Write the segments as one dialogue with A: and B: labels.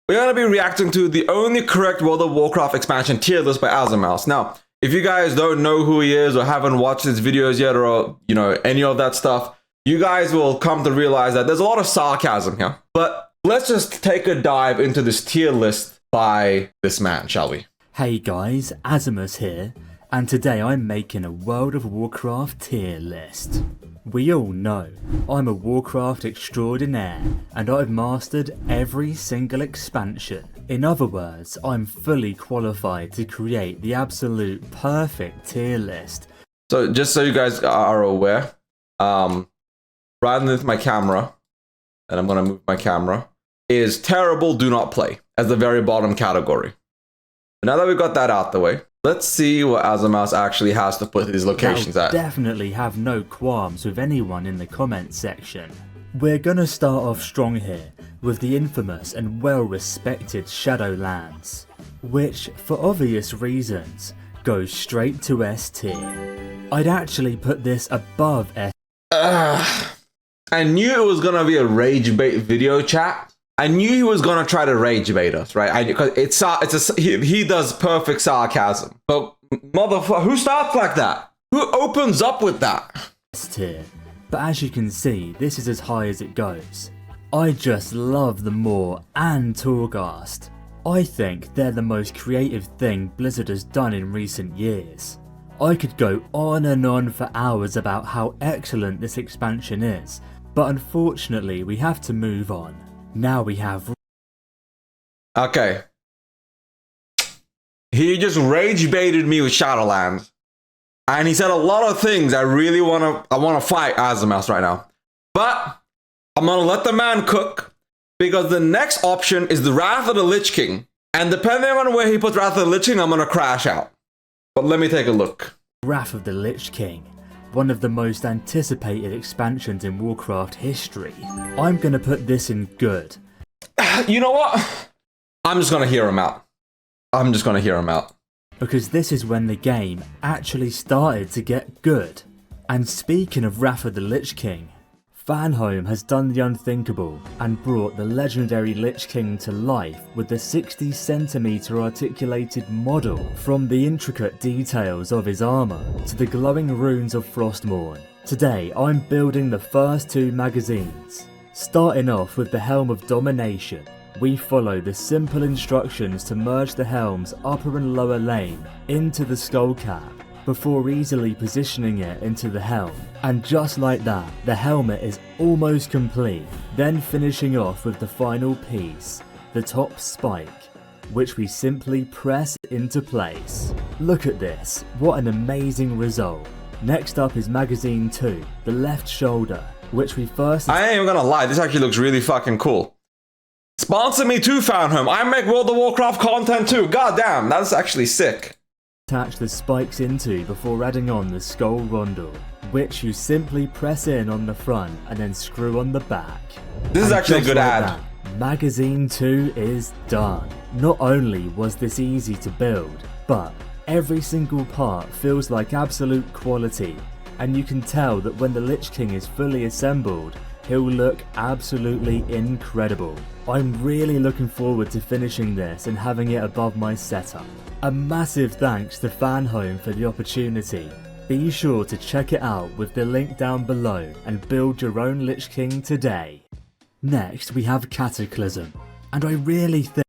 A: we're going to be reacting to the only correct World of Warcraft expansion tier list by Azamouse. Now, if you guys don't know who he is or haven't watched his videos yet or, you know, any of that stuff, you guys will come to realize that there's a lot of sarcasm here. But let's just take a dive into this tier list by this man, shall we?
B: Hey guys, Azamus here, and today I'm making a World of Warcraft tier list. We all know, I'm a Warcraft extraordinaire, and I've mastered every single expansion. In other words, I'm fully qualified to create the absolute perfect tier list.
A: So just so you guys are aware, rather than my camera, and I'm going to move my camera, is terrible, do not play, as the very bottom category. Now that we've got that out the way, let's see what Azamouse actually has to put these locations at.
B: Definitely have no qualms with anyone in the comments section. We're gonna start off strong here with the infamous and well-respected Shadowlands, which, for obvious reasons, goes straight to S tier. I'd actually put this above S.
A: I knew it was gonna be a rage bait video, chat. I knew he was gonna try to rage bait us, right? Because he does perfect sarcasm. But motherfucker, who starts like that? Who opens up with that?
B: Tier. But as you can see, this is as high as it goes. I just love the Maw and Torghast. I think they're the most creative thing Blizzard has done in recent years. I could go on and on for hours about how excellent this expansion is, but unfortunately we have to move on. Now we have...
A: Okay. He just rage baited me with Shadowlands. And he said a lot of things I really want to fight Azamouse right now. But I'm going to let the man cook, because the next option is the Wrath of the Lich King. And depending on where he puts Wrath of the Lich King, I'm going to crash out. But let me take a look.
B: Wrath of the Lich King. One of the most anticipated expansions in Warcraft history. I'm gonna put this in good.
A: You know what? I'm just gonna hear him out.
B: Because this is when the game actually started to get good. And speaking of Wrath of the Lich King, Fanhome has done the unthinkable and brought the legendary Lich King to life with the 60cm articulated model, from the intricate details of his armour to the glowing runes of Frostmourne. Today I'm building the first two magazines. Starting off with the Helm of Domination, we follow the simple instructions to merge the helm's upper and lower lane into the skull cap, before easily positioning it into the helm. And just like that, the helmet is almost complete, then finishing off with the final piece, the top spike, which we simply press into place. Look at this, what an amazing result. Next up is Magazine 2, the left shoulder, which we first...
A: I ain't even gonna lie, this actually looks really fucking cool. Sponsor me too, Fanhome. I make World of Warcraft content too. God damn, that's actually sick.
B: Attach the spikes into before adding on the skull rondel, which you simply press in on the front and then screw on the back.
A: This is actually a good ad.
B: That, Magazine 2 is done. Not only was this easy to build, but every single part feels like absolute quality, and you can tell that when the Lich King is fully assembled, he'll look absolutely incredible. I'm really looking forward to finishing this and having it above my setup. A massive thanks to Fanhome for the opportunity. Be sure to check it out with the link down below and build your own Lich King today. Next we have Cataclysm, and I really think...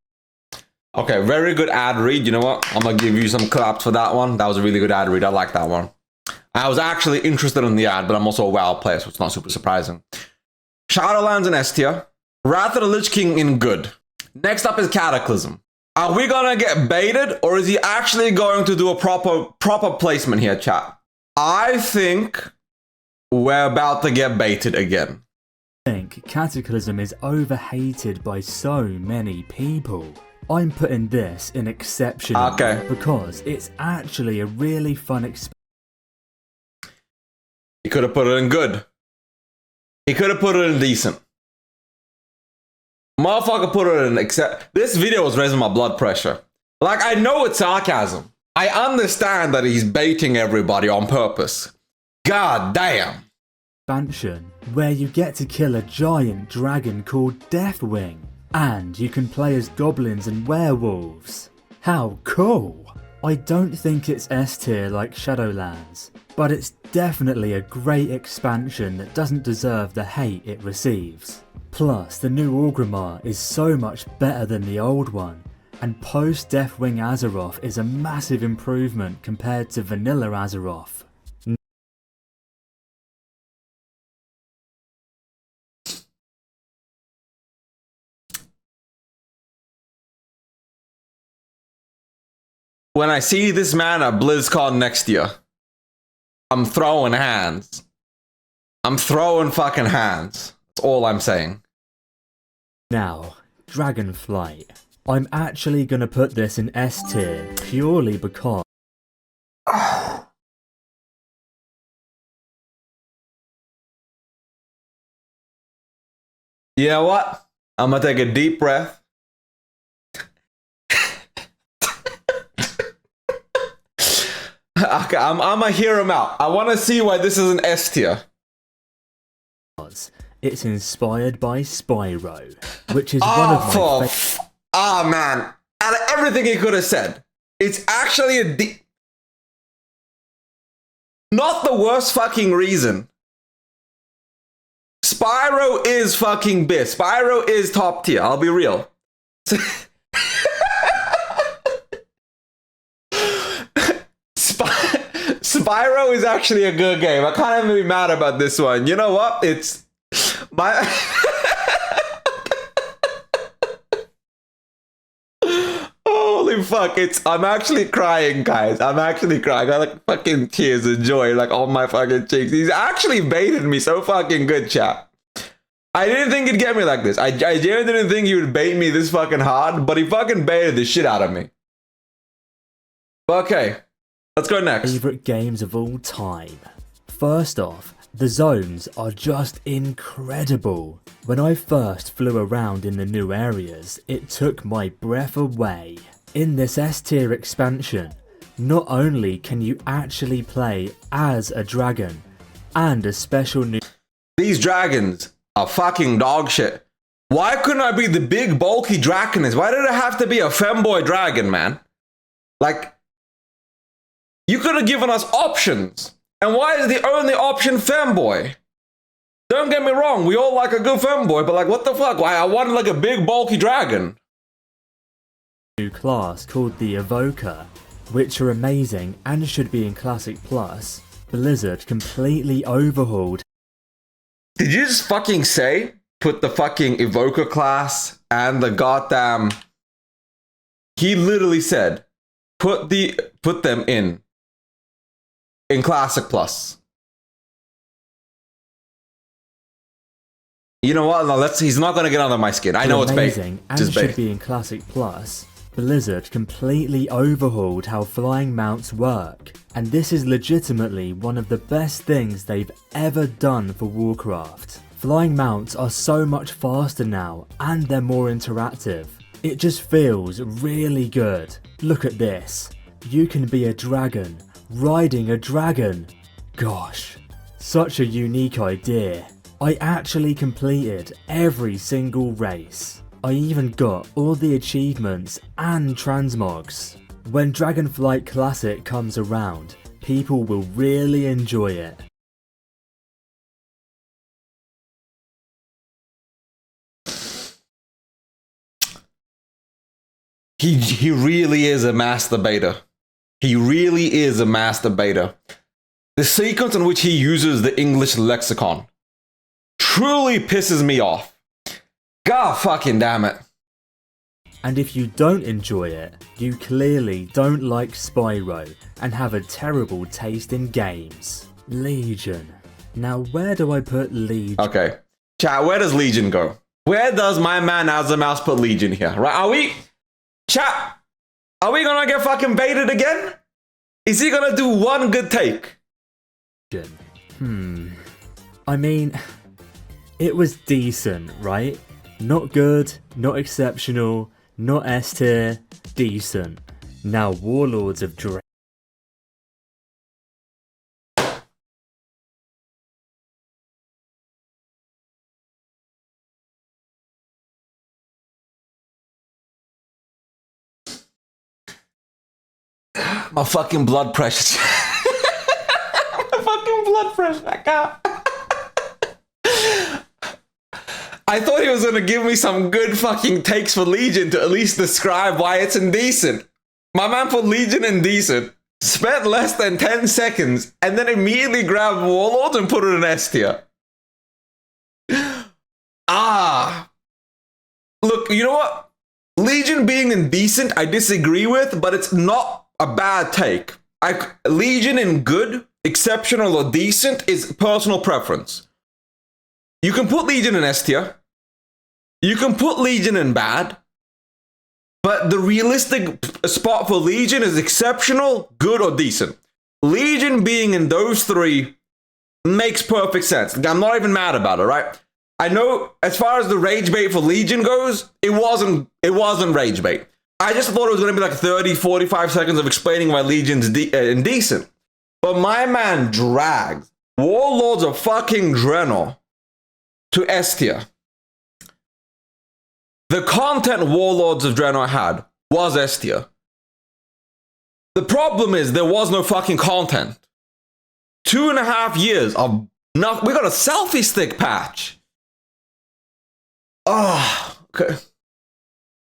A: Okay, very good ad read. You know what? I'm gonna give you some claps for that one. That was a really good ad read. I like that one. I was actually interested in the ad, but I'm also a WoW player, so it's not super surprising. Shadowlands in S tier. Wrath of the Lich King in good. Next up is Cataclysm. Are we gonna get baited, or is he actually going to do a proper placement here, chat? I think we're about to get baited again.
B: I think Cataclysm is overhated by so many people. I'm putting this in exceptional, because it's actually a really fun experience.
A: He could have put it in good. He could have put it in decent. Motherfucker put it in except. This video was raising my blood pressure. Like, I know it's sarcasm. I understand that he's baiting everybody on purpose. God damn.
B: Expansion, where you get to kill a giant dragon called Deathwing. And you can play as goblins and werewolves. How cool! I don't think it's S tier like Shadowlands, but it's definitely a great expansion that doesn't deserve the hate it receives. Plus, the new Orgrimmar is so much better than the old one, and post-Deathwing Azeroth is a massive improvement compared to vanilla Azeroth.
A: When I see this man at BlizzCon next year, I'm throwing hands. I'm throwing fucking hands. That's all I'm saying.
B: Now, Dragonflight. I'm actually gonna put this in S tier purely because
A: you know what? I'm gonna take a deep breath. Okay, I'm gonna hear him out. I want to see why this is an S tier.
B: it's inspired by Spyro, which is one of my favorites.
A: Oh man, out of everything he could have said, it's actually not the worst fucking reason. Spyro is fucking biz. Spyro is top tier, I'll be real. Spyro is actually a good game. I can't even be mad about this one. You know what? It's my holy fuck! I'm actually crying, guys. I'm actually crying. I got like fucking tears of joy, like on my fucking cheeks. He's actually baited me so fucking good, chat. I didn't think he'd get me like this. I genuinely didn't think he would bait me this fucking hard, but he fucking baited the shit out of me. Okay. Let's go next.
B: Favorite games of all time. First off, the zones are just incredible. When I first flew around in the new areas, it took my breath away. In this S tier expansion, not only can you actually play as a dragon, and a special new...
A: These dragons are fucking dog shit. Why couldn't I be the big bulky dragoness? Why did it have to be a femboy dragon, man? Like... You could have given us options. And why is the only option femboy? Don't get me wrong, we all like a good femboy, but like, what the fuck? Why I wanted like a big bulky dragon.
B: New class called the Evoker, which are amazing and should be in Classic Plus. Blizzard completely overhauled.
A: Did you just fucking say, put the fucking Evoker class and the goddamn... He literally said, put them in Classic Plus. You know what? No, he's not gonna get under my skin. I know it's bait.
B: Amazing and
A: Just
B: should
A: bait.
B: be in Classic Plus. Blizzard completely overhauled how flying mounts work, and this is legitimately one of the best things they've ever done for Warcraft. Flying mounts are so much faster now, and they're more interactive. It just feels really good. Look at this. You can be a dragon, riding a dragon. Gosh, such a unique idea. I actually completed every single race. I even got all the achievements and transmogs. When Dragonflight Classic comes around, people will really enjoy it.
A: He really is a masturbator. He really is a masturbator. The sequence in which he uses the English lexicon truly pisses me off. God fucking damn it.
B: And if you don't enjoy it, you clearly don't like Spyro and have a terrible taste in games. Legion. Now where do I put Legion?
A: Okay. Chat, where does Legion go? Where does my man Azzamouse put Legion here? Right? Chat, are we gonna get fucking baited again? Is he gonna do one good take?
B: I mean, it was decent, right? Not good, not exceptional, not S tier, decent. Now Warlords of Draenor.
A: My fucking blood pressure. My fucking blood pressure. I can't. I thought he was gonna give me some good fucking takes for Legion to at least describe why it's indecent. My man put Legion indecent, spent less than 10 seconds, and then immediately grabbed Warlords and put it in S tier. Look, you know what? Legion being indecent, I disagree with, but it's not a bad take. Legion in good, exceptional, or decent is personal preference. You can put Legion in S tier. You can put Legion in bad. But the realistic spot for Legion is exceptional, good, or decent. Legion being in those three makes perfect sense. I'm not even mad about it, right? I know as far as the rage bait for Legion goes, it wasn't rage bait. I just thought it was going to be like 30, 45 seconds of explaining why Legion's indecent. But my man drags Warlords of fucking Draenor to S tier. The content Warlords of Draenor had was S tier. The problem is there was no fucking content. 2.5 years of nothing. We got a selfie stick patch. Oh, okay.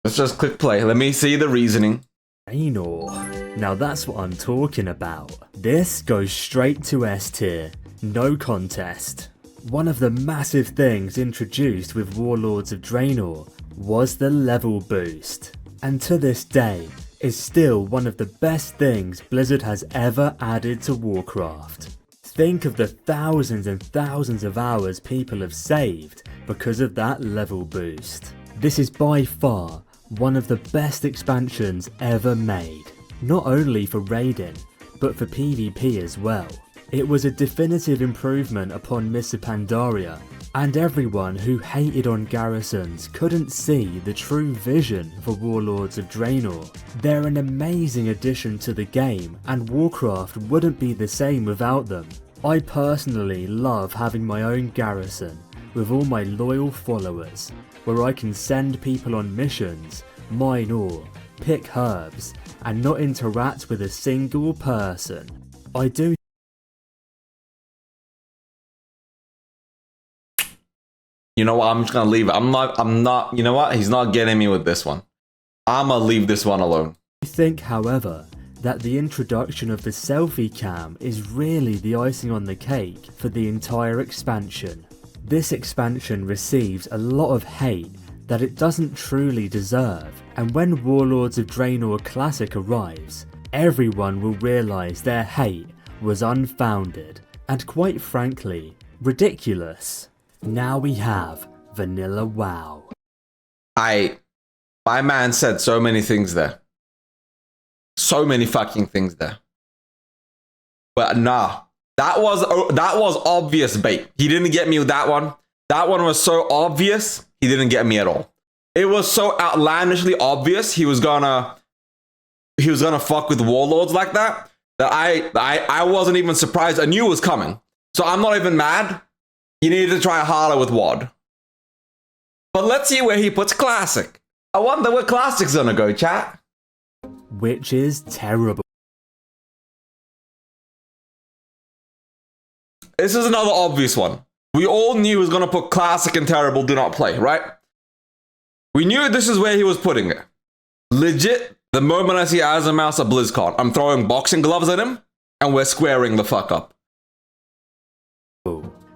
A: Let's just click play. Let me see the reasoning.
B: Draenor. Now that's what I'm talking about. This goes straight to S tier. No contest. One of the massive things introduced with Warlords of Draenor was the level boost. And to this day, is still one of the best things Blizzard has ever added to Warcraft. Think of the thousands and thousands of hours people have saved because of that level boost. This is by far one of the best expansions ever made, not only for raiding, but for PvP as well. It was a definitive improvement upon Mr. Pandaria, and everyone who hated on garrisons couldn't see the true vision for Warlords of Draenor. They're an amazing addition to the game, and Warcraft wouldn't be the same without them. I personally love having my own garrison with all my loyal followers, where I can send people on missions, mine ore, pick herbs, and not interact with a single person. I do.
A: You know what? I'm just gonna leave it. I'm not, you know what? He's not getting me with this one. I'm gonna leave this one alone.
B: I think, however, that the introduction of the selfie cam is really the icing on the cake for the entire expansion. This expansion receives a lot of hate that it doesn't truly deserve, and when Warlords of Draenor Classic arrives, everyone will realise their hate was unfounded, and quite frankly, ridiculous. Now we have Vanilla WoW. My man said so many things there. So many fucking things there. But nah, that was obvious bait. He didn't get me with that one. That one was so obvious, he didn't get me at all. It was so outlandishly obvious he was gonna fuck with Warlords like that I wasn't even surprised. I knew it was coming. So I'm not even mad. He needed to try harder with WoD. But let's see where he puts Classic. I wonder where Classic's gonna go, chat. Which is terrible.
A: This is another obvious one. We all knew he was gonna put Classic and Terrible Do Not Play, right? We knew this is where he was putting it. Legit, the moment I see Azamous at BlizzCon, I'm throwing boxing gloves at him, and we're squaring the fuck up.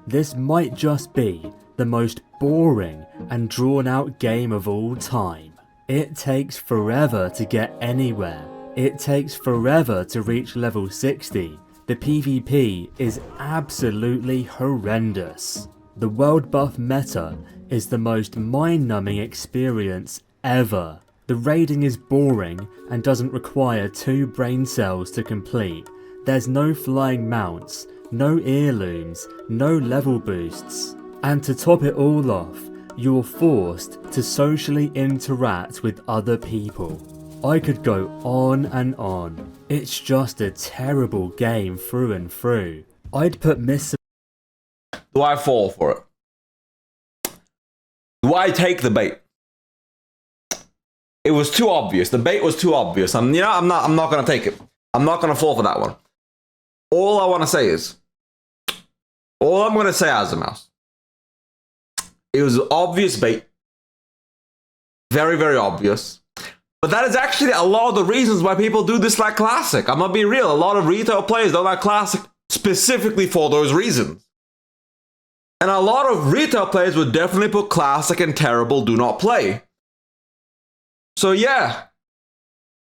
B: This might just be the most boring and drawn out game of all time. It takes forever to get anywhere. It takes forever to reach level 60. The PvP is absolutely horrendous. The world buff meta is the most mind-numbing experience ever. The raiding is boring and doesn't require 2 brain cells to complete. There's no flying mounts, no heirlooms, no level boosts. And to top it all off, you're forced to socially interact with other people. I could go on and on. It's just a terrible game through and through. I'd put Miss...
A: Do I fall for it? Do I take the bait? It was too obvious. The bait was too obvious. I'm not gonna take it. I'm not going to fall for that one. All I want to say is, all I'm going to say as a mouse, it was obvious bait. Very, very obvious. But that is actually a lot of the reasons why people do dislike Classic. I'm gonna be real. A lot of retail players don't like Classic specifically for those reasons. And a lot of retail players would definitely put Classic and Terrible do not play. So yeah,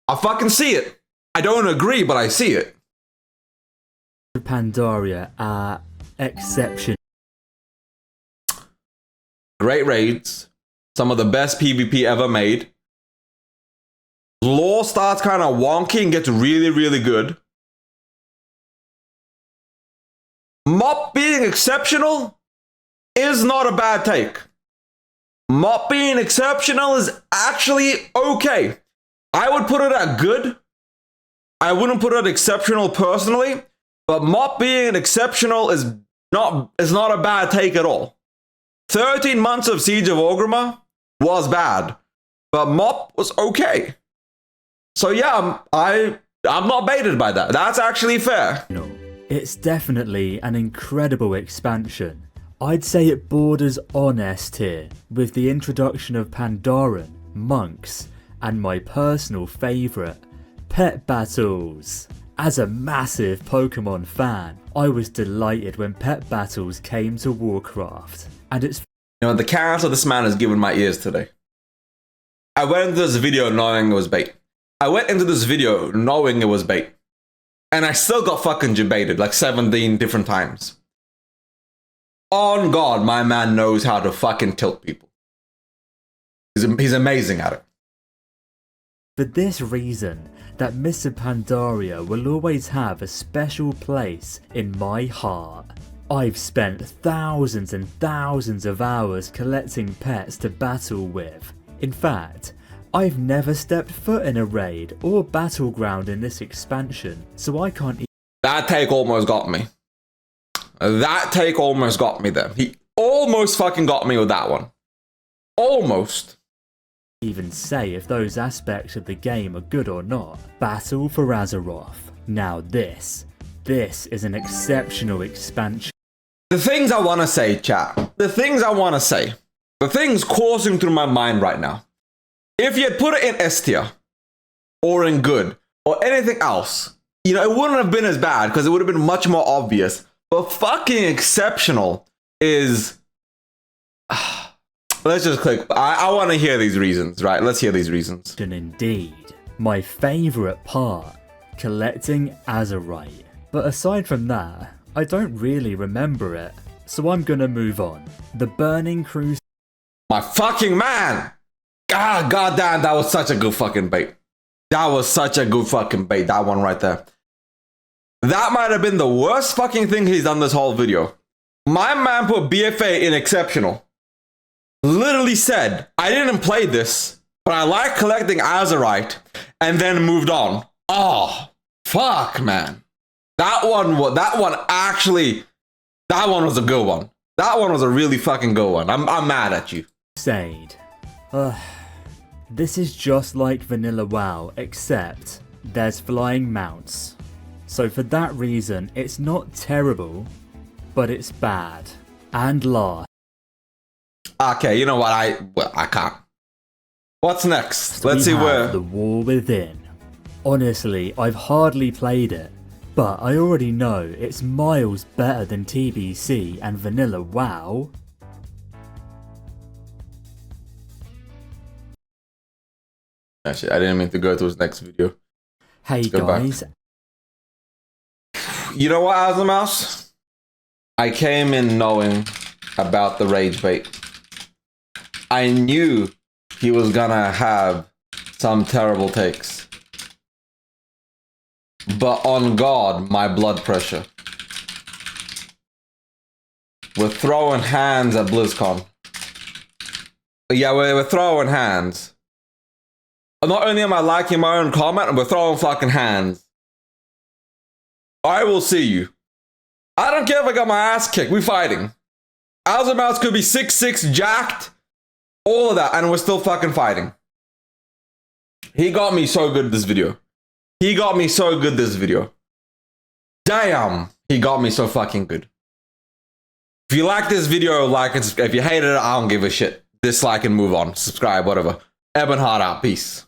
A: I fucking see it. I don't agree, but I see it.
B: Pandaria are exception.
A: Great raids. Some of the best PvP ever made. Lore starts kind of wonky and gets really, really good. Mop being exceptional is not a bad take. Mop being exceptional is actually okay. I would put it at good. I wouldn't put it at exceptional personally, but Mop being exceptional is not a bad take at all. 13 months of Siege of Orgrimmar was bad, but Mop was okay. So yeah, I'm not baited by that. That's actually fair.
B: No, it's definitely an incredible expansion. I'd say it borders on S tier, with the introduction of Pandaren, monks, and my personal favourite, pet battles. As a massive Pokemon fan, I was delighted when pet battles came to Warcraft, and it's...
A: You know, the character this man has given my ears today. I went into this video knowing it was bait. I went into this video knowing it was bait. And I still got fucking debated like 17 different times. On God, my man knows how to fucking tilt people. He's amazing at it.
B: For this reason that Mr. Pandaria will always have a special place in my heart. I've spent thousands and thousands of hours collecting pets to battle with. In fact, I've never stepped foot in a raid or battleground in this expansion, so I can't...
A: That take almost got me. That take almost got me there. He almost fucking got me with that one. Almost.
B: Even say if those aspects of the game are good or not. Battle for Azeroth. Now this is an exceptional expansion.
A: The things I want to say, chat. The things I want to say. The things coursing through my mind right now. If you had put it in S tier, or in good, or anything else, you know, it wouldn't have been as bad because it would have been much more obvious. But fucking exceptional is... Let's just click. I want to hear these reasons, right? Let's hear these reasons.
B: Indeed. My favourite part, collecting Azerite. But aside from that, I don't really remember it, so I'm gonna move on. The Burning Crusade.
A: My fucking man! God damn, that was such a good fucking bait. That was such a good fucking bait, that one right there. That might have been the worst fucking thing he's done this whole video. My man put BFA in exceptional. Literally said, I didn't play this, but I like collecting Azerite, and then moved on. Oh, fuck, man. That one was a good one. That one was a really fucking good one. I'm mad at you.
B: This is just like Vanilla WoW, except there's flying mounts. So for that reason, it's not terrible, but it's bad. And last.
A: Okay, you know what? I can't. What's next? Let's see where.
B: The War Within. Honestly, I've hardly played it, but I already know it's miles better than TBC and Vanilla WoW.
A: Actually, I didn't mean to go to his next video.
B: Hey guys.
A: You know what, Azamouse? I came in knowing about the rage bait. I knew he was gonna have some terrible takes. But on God, my blood pressure. We're throwing hands at BlizzCon. Yeah, we're throwing hands. Not only am I liking my own comment, we're throwing fucking hands. I will see you. I don't care if I got my ass kicked. We fighting. Alzermouse could be 6'6", jacked. All of that, and we're still fucking fighting. He got me so good this video. He got me so good this video. Damn, he got me so fucking good. If you like this video, like and subscribe. If you hated it, I don't give a shit. Dislike and move on. Subscribe, whatever. Ebonheart out. Peace.